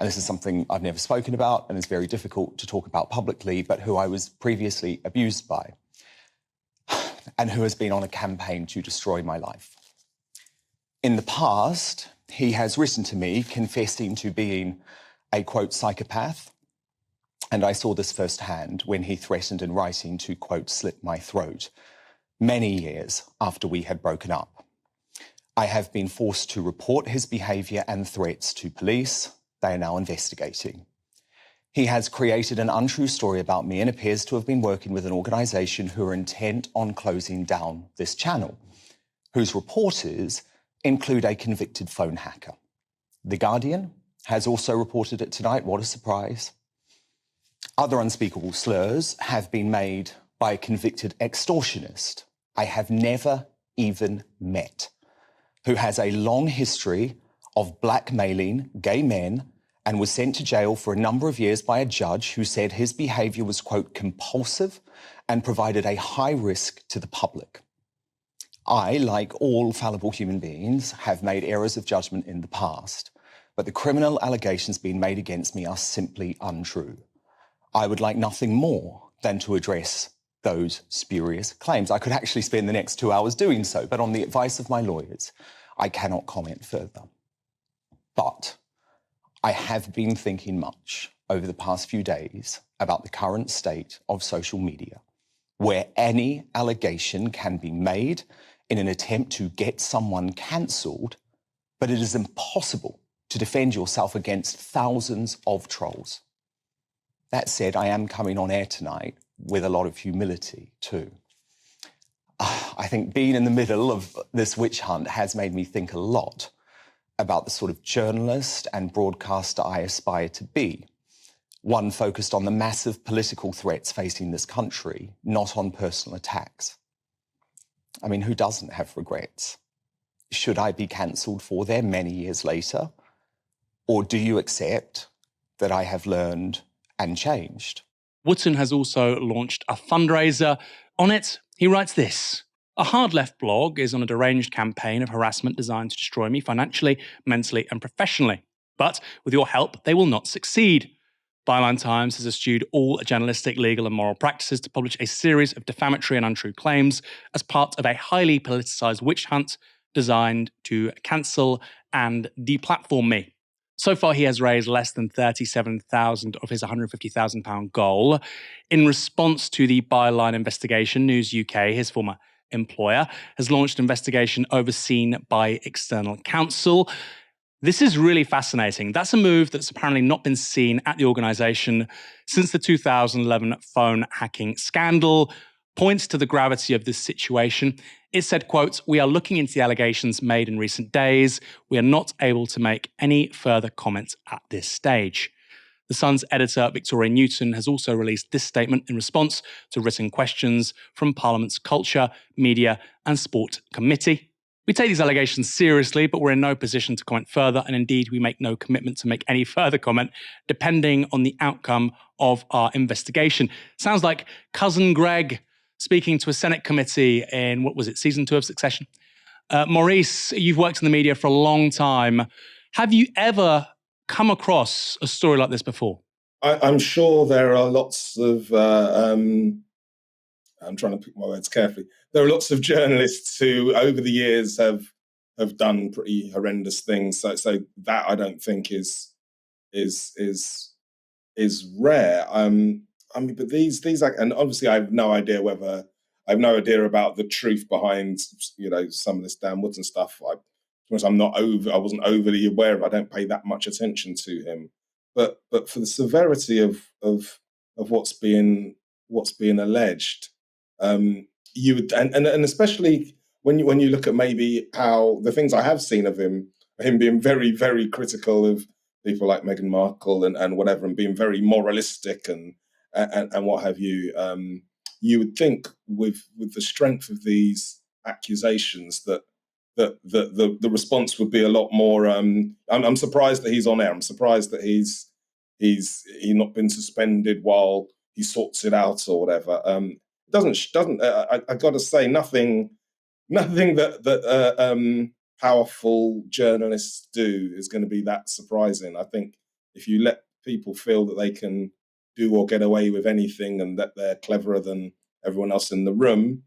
and this is something I've never spoken about and is very difficult to talk about publicly, but who I was previously abused by, and who has been on a campaign to destroy my life. In the past, he has written to me confessing to being a, quote, psychopath, and I saw this firsthand when he threatened in writing to, quote, slit my throat, many years after we had broken up. I have been forced to report his behaviour and threats to police. They are now investigating. He has created an untrue story about me and appears to have been working with an organisation who are intent on closing down this channel, whose reporters include a convicted phone hacker. The Guardian has also reported it tonight. What a surprise. Other unspeakable slurs have been made by a convicted extortionist I have never even met, who has a long history of blackmailing gay men and was sent to jail for a number of years by a judge who said his behaviour was, quote, compulsive and provided a high risk to the public. I, like all fallible human beings, have made errors of judgment in the past, but the criminal allegations being made against me are simply untrue. I would like nothing more than to address those spurious claims. I could actually spend the next 2 hours doing so, but on the advice of my lawyers, I cannot comment further. But I have been thinking much over the past few days about the current state of social media, where any allegation can be made in an attempt to get someone cancelled, but it is impossible to defend yourself against thousands of trolls. That said, I am coming on air tonight with a lot of humility too. I think being in the middle of this witch hunt has made me think a lot about the sort of journalist and broadcaster I aspire to be, one focused on the massive political threats facing this country, not on personal attacks. I mean, who doesn't have regrets? Should I be cancelled for them many years later? Or do you accept that I have learned and changed? Wootton has also launched a fundraiser. On it, he writes this: "A hard left blog is on a deranged campaign of harassment designed to destroy me financially, mentally and professionally. But with your help, they will not succeed. Byline Times has eschewed all journalistic, legal and moral practices to publish a series of defamatory and untrue claims as part of a highly politicised witch hunt designed to cancel and deplatform me. So far, he has raised less than $37,000 of his £150,000 goal. In response to the Byline investigation, News UK, his former employer, has launched an investigation overseen by external counsel." This is really fascinating. That's a move that's apparently not been seen at the organisation since the 2011 phone hacking scandal. Points to the gravity of this situation. It said, quote, "We are looking into the allegations made in recent days. We are not able to make any further comments at this stage." The Sun's editor, Victoria Newton, has also released this statement in response to written questions from Parliament's Culture, Media and Sport Committee. "We take these allegations seriously, but we're in no position to comment further, and indeed we make no commitment to make any further comment, depending on the outcome of our investigation." Sounds like cousin Greg speaking to a Senate committee in, what was it, season 2 of Succession? Maurice, you've worked in the media for a long time. Have you ever come across a story like this before? I'm sure there are lots of, I'm trying to pick my words carefully. There are lots of journalists who over the years have done pretty horrendous things. So that I don't think is rare. I mean, but these and obviously I have no idea about the truth behind, some of this Dan Wootton stuff. I wasn't overly aware of. I don't pay that much attention to him. But for the severity of what's being alleged, you would and especially when you look at maybe how the things I have seen of him being very, very critical of people like Meghan Markle and whatever, and being very moralistic and what have you. You would think with the strength of these accusations that the response would be a lot more. I'm surprised that he's on air. I'm surprised that he's not been suspended while he sorts it out or whatever. I got to say, nothing that powerful journalists do is going to be that surprising. I think if you let people feel that they can do or get away with anything and that they're cleverer than everyone else in the room,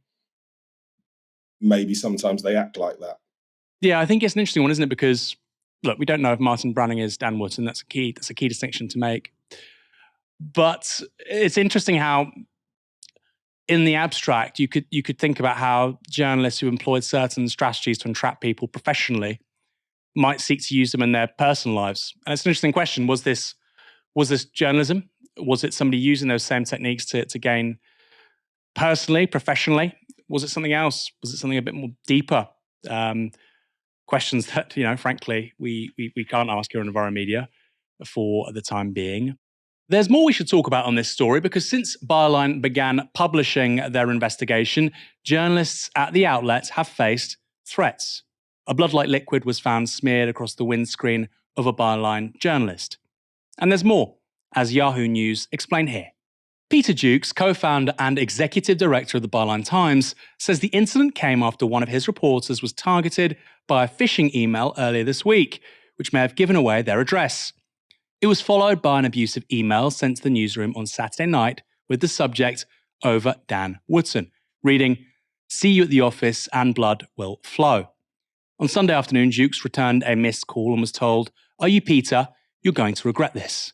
maybe sometimes they act like that. Yeah, I think it's an interesting one, isn't it? Because, look, we don't know if Martin Branning is Dan Wootton. That's a key distinction to make. But it's interesting how, in the abstract, you could think about how journalists who employed certain strategies to entrap people professionally might seek to use them in their personal lives. And it's an interesting question. Was this journalism? Was it somebody using those same techniques to gain personally, professionally? Was it something else? Was it something a bit more deeper? Questions that, frankly, we can't ask here on Novara Media for the time being. There's more we should talk about on this story, because since Byline began publishing their investigation, journalists at the outlet have faced threats. A blood-like liquid was found smeared across the windscreen of a Byline journalist. And there's more, as Yahoo News explain here. Peter Jukes, co-founder and executive director of the Byline Times, says the incident came after one of his reporters was targeted by a phishing email earlier this week, which may have given away their address. It was followed by an abusive email sent to the newsroom on Saturday night with the subject, "Over Dan Wootton," reading, "See you at the office and blood will flow." On Sunday afternoon, Jukes returned a missed call and was told, "Are you Peter? You're going to regret this."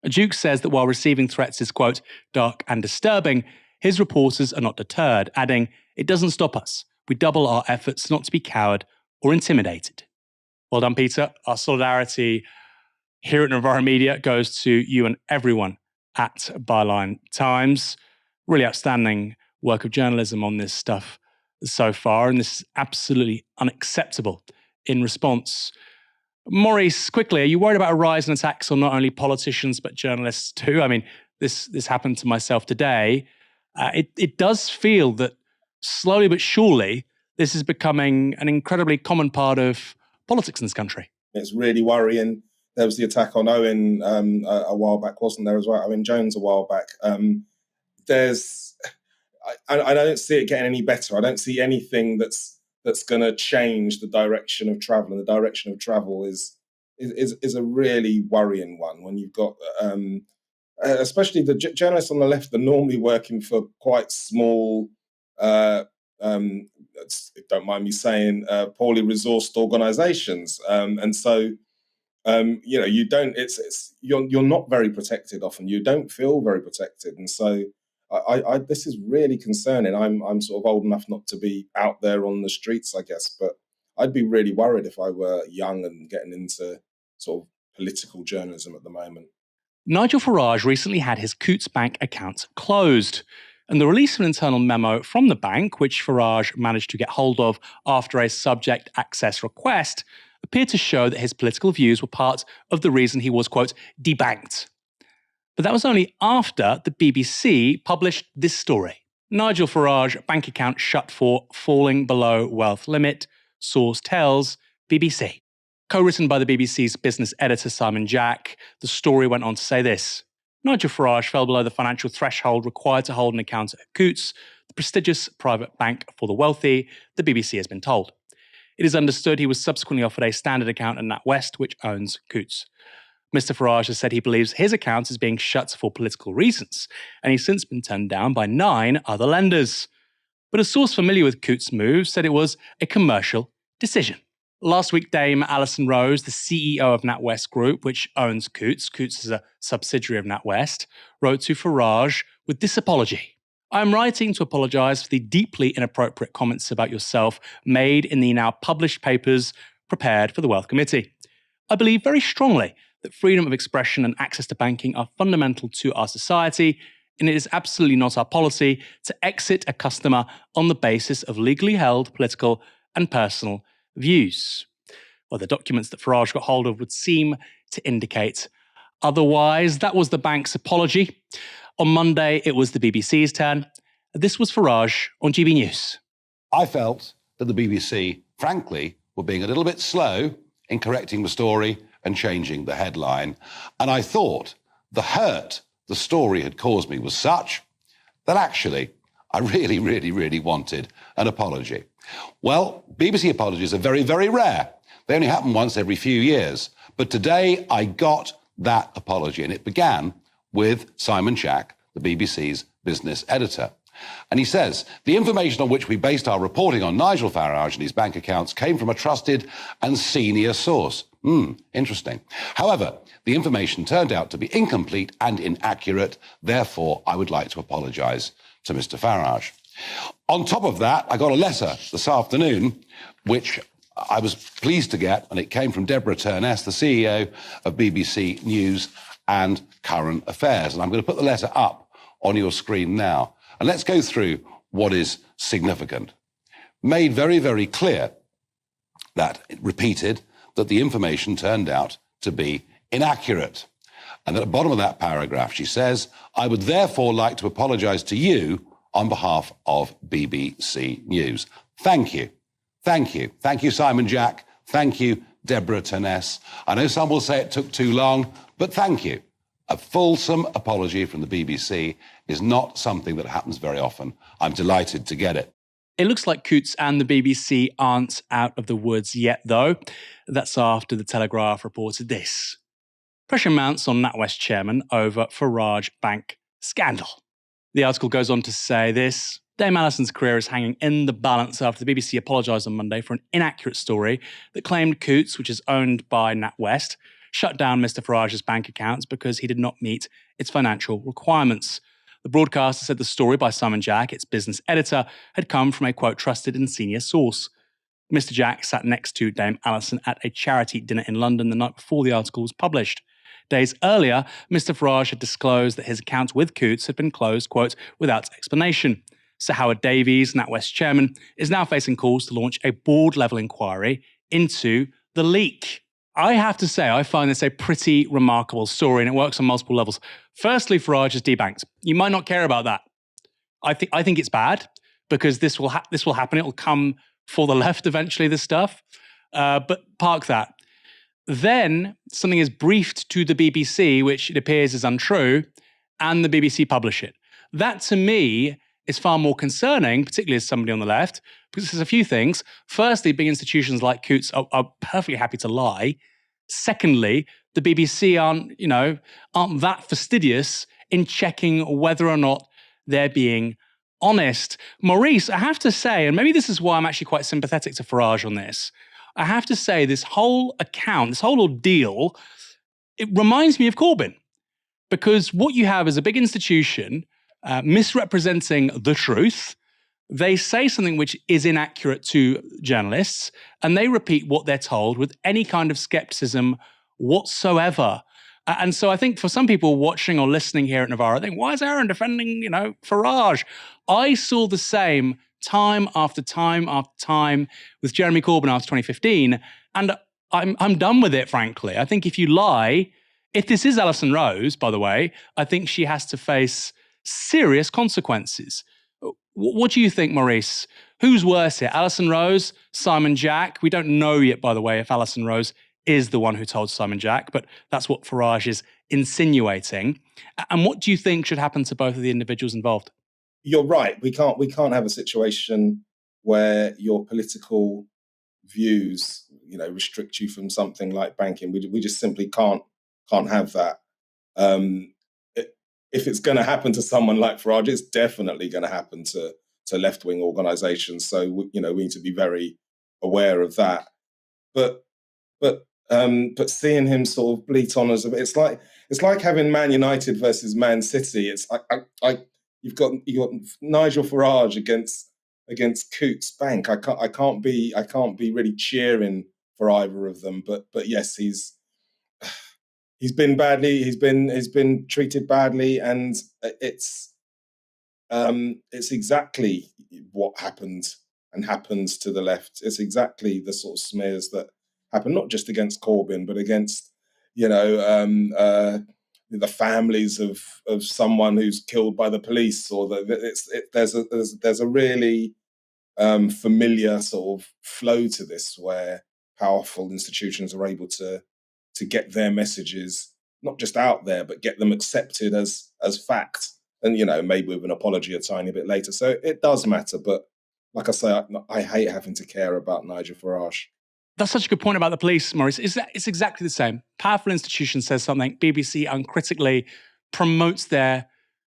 Jukes says that while receiving threats is, quote, "dark and disturbing," his reporters are not deterred, adding, "It doesn't stop us. We double our efforts not to be cowed or intimidated." Well done, Peter. Our solidarity here at Novara Media goes to you and everyone at Byline Times. Really outstanding work of journalism on this stuff so far, and this is absolutely unacceptable in response Maurice, quickly, are you worried about a rise in attacks on not only politicians but journalists too? I mean, this happened to myself today. It does feel that slowly but surely this is becoming an incredibly common part of politics in this country. It's really worrying. There was the attack on Owen a while back, wasn't there, as well? Owen Jones a while back. I don't see it getting any better. I don't see anything that's going to change the direction of travel, and the direction of travel is a really worrying one. When you've got, especially the journalists on the left, they're normally working for quite small, don't mind me saying, poorly resourced organisations, and so. You don't. You're not very protected often. You don't feel very protected, and so this is really concerning. I'm sort of old enough not to be out there on the streets, I guess, but I'd be really worried if I were young and getting into sort of political journalism at the moment. Nigel Farage recently had his Coutts Bank account closed, and the release of an internal memo from the bank, which Farage managed to get hold of after a subject access request, appeared to show that his political views were part of the reason he was, quote, debanked. But that was only after the BBC published this story. Nigel Farage, bank account shut for falling below wealth limit, source tells BBC. Co-written by the BBC's business editor Simon Jack, the story went on to say this. Nigel Farage fell below the financial threshold required to hold an account at Coutts, the prestigious private bank for the wealthy, the BBC has been told. It is understood he was subsequently offered a standard account at NatWest, which owns Coutts. Mr. Farage has said he believes his account is being shut for political reasons, and he's since been turned down by 9 other lenders. But a source familiar with Coutts' move said it was a commercial decision. Last week, Dame Alison Rose, the CEO of NatWest Group, which owns Coutts is a subsidiary of NatWest, wrote to Farage with this apology. I am writing to apologise for the deeply inappropriate comments about yourself made in the now published papers prepared for the Wealth Committee. I believe very strongly that freedom of expression and access to banking are fundamental to our society, and it is absolutely not our policy to exit a customer on the basis of legally held political and personal views. Well, the documents that Farage got hold of would seem to indicate otherwise. That was the bank's apology. On Monday, it was the BBC's turn. This was Farage on GB News. I felt that the BBC, frankly, were being a little bit slow in correcting the story and changing the headline. And I thought the hurt the story had caused me was such that actually I really, really, really wanted an apology. Well, BBC apologies are very, very rare. They only happen once every few years. But today I got that apology, and it began with Simon Jack, the BBC's business editor. And he says, the information on which we based our reporting on Nigel Farage and his bank accounts came from a trusted and senior source. Interesting. However, the information turned out to be incomplete and inaccurate. Therefore, I would like to apologise to Mr. Farage. On top of that, I got a letter this afternoon, which I was pleased to get, and it came from Deborah Turness, the CEO of BBC News and Current Affairs. And I'm going to put the letter up on your screen now. And let's go through what is significant. Made very, very clear that it repeated that the information turned out to be inaccurate. And at the bottom of that paragraph, she says, I would therefore like to apologise to you on behalf of BBC News. Thank you. Thank you. Thank you, Simon Jack. Thank you, Deborah Turness. I know some will say it took too long, but thank you. A fulsome apology from the BBC is not something that happens very often. I'm delighted to get it. It looks like Coutts and the BBC aren't out of the woods yet, though. That's after the Telegraph reported this. Pressure mounts on NatWest chairman over Farage bank scandal. The article goes on to say this. Dame Alison's career is hanging in the balance after the BBC apologised on Monday for an inaccurate story that claimed Coutts, which is owned by NatWest, shut down Mr. Farage's bank accounts because he did not meet its financial requirements. The broadcaster said the story by Simon Jack, its business editor, had come from a, quote, trusted and senior source. Mr. Jack sat next to Dame Alison at a charity dinner in London the night before the article was published. Days earlier, Mr. Farage had disclosed that his account with Coutts had been closed, quote, without explanation. Sir Howard Davies, NatWest chairman, is now facing calls to launch a board-level inquiry into the leak. I have to say, I find this a pretty remarkable story, and it works on multiple levels. Firstly, Farage is debanked. You might not care about that. I think it's bad because this will happen. It will come for the left eventually, this stuff. But park that. Then something is briefed to the BBC, which it appears is untrue, and the BBC publish it. That, to me, is far more concerning, particularly as somebody on the left, because there's a few things. Firstly, big institutions like Coutts are perfectly happy to lie. Secondly, the BBC aren't that fastidious in checking whether or not they're being honest. Maurice, I have to say, and maybe this is why I'm actually quite sympathetic to Farage on this, I have to say this whole account, this whole ordeal, it reminds me of Corbyn. Because what you have is a big institution misrepresenting the truth. They say something which is inaccurate to journalists, and they repeat what they're told with any kind of skepticism whatsoever. And so I think for some people watching or listening here at Novara, I think, why is Aaron defending, Farage? I saw the same time after time after time with Jeremy Corbyn after 2015, and I'm done with it, frankly. I think if you lie, if this is Alison Rose, by the way, I think she has to face serious consequences. What do you think, Maurice? Who's worse here, Alison Rose, Simon Jack? We don't know yet, by the way, if Alison Rose is the one who told Simon Jack, but that's what Farage is insinuating. And what do you think should happen to both of the individuals involved? You're right. We can't have a situation where your political views, restrict you from something like banking. We just simply can't have that. If it's going to happen to someone like Farage, it's definitely going to happen to left-wing organisations. So we need to be very aware of that. But seeing him sort of bleat on as it's like having Man United versus Man City. It's you've got Nigel Farage against Coutts Bank. I can't be really cheering for either of them. But yes, he's been badly. He's been treated badly, and it's exactly what happened and happens to the left. It's exactly the sort of smears that happen, not just against Corbyn, but against the families of someone who's killed by the police, or there's a really familiar sort of flow to this, where powerful institutions are able to get their messages not just out there, but get them accepted as fact, and maybe with an apology a tiny bit later. So it does matter, but like I say, I hate having to care about Nigel Farage. That's such a good point about the police, Maurice. It's exactly the same. Powerful institution says something, BBC uncritically promotes their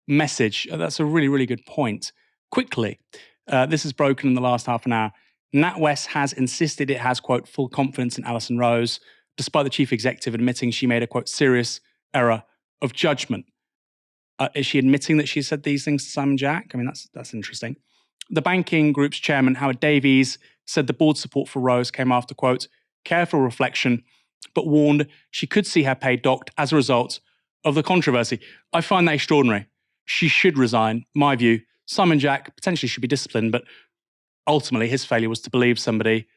message. That's a really, really good point. Quickly, this is broken in the last half an hour. NatWest has insisted it has, quote, full confidence in Alison Rose, despite the chief executive admitting she made a, quote, serious error of judgment. Is she admitting that she said these things to Simon Jack? I mean, that's interesting. The banking group's chairman, Howard Davies, said the board's support for Rose came after, quote, careful reflection, but warned she could see her pay docked as a result of the controversy. I find that extraordinary. She should resign, my view. Simon Jack potentially should be disciplined, but ultimately his failure was to believe somebody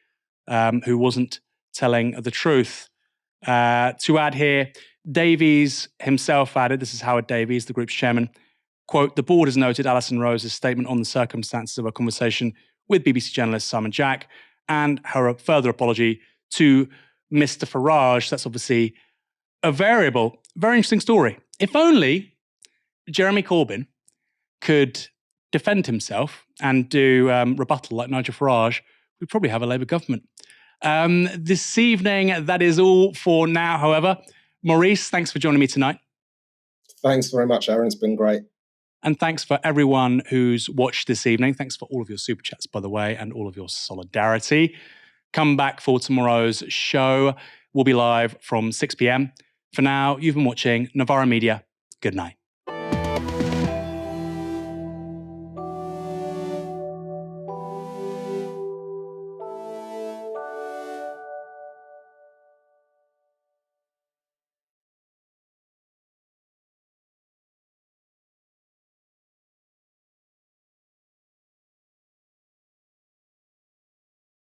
who wasn't telling the truth. To add here, Davies himself added, this is Howard Davies, the group's chairman, quote, the board has noted Alison Rose's statement on the circumstances of her conversation with BBC journalist Simon Jack and her further apology to Mr. Farage. That's obviously a variable. Very interesting story. If only Jeremy Corbyn could defend himself and do rebuttal like Nigel Farage, we'd probably have a Labour government. This evening, that is all for now, however. Maurice, thanks for joining me tonight. Thanks very much, Aaron. It's been great. And thanks for everyone who's watched this evening. Thanks for all of your super chats, by the way, and all of your solidarity. Come back for tomorrow's show. We'll be live from 6 p.m. For now, you've been watching Novara Media. Good night.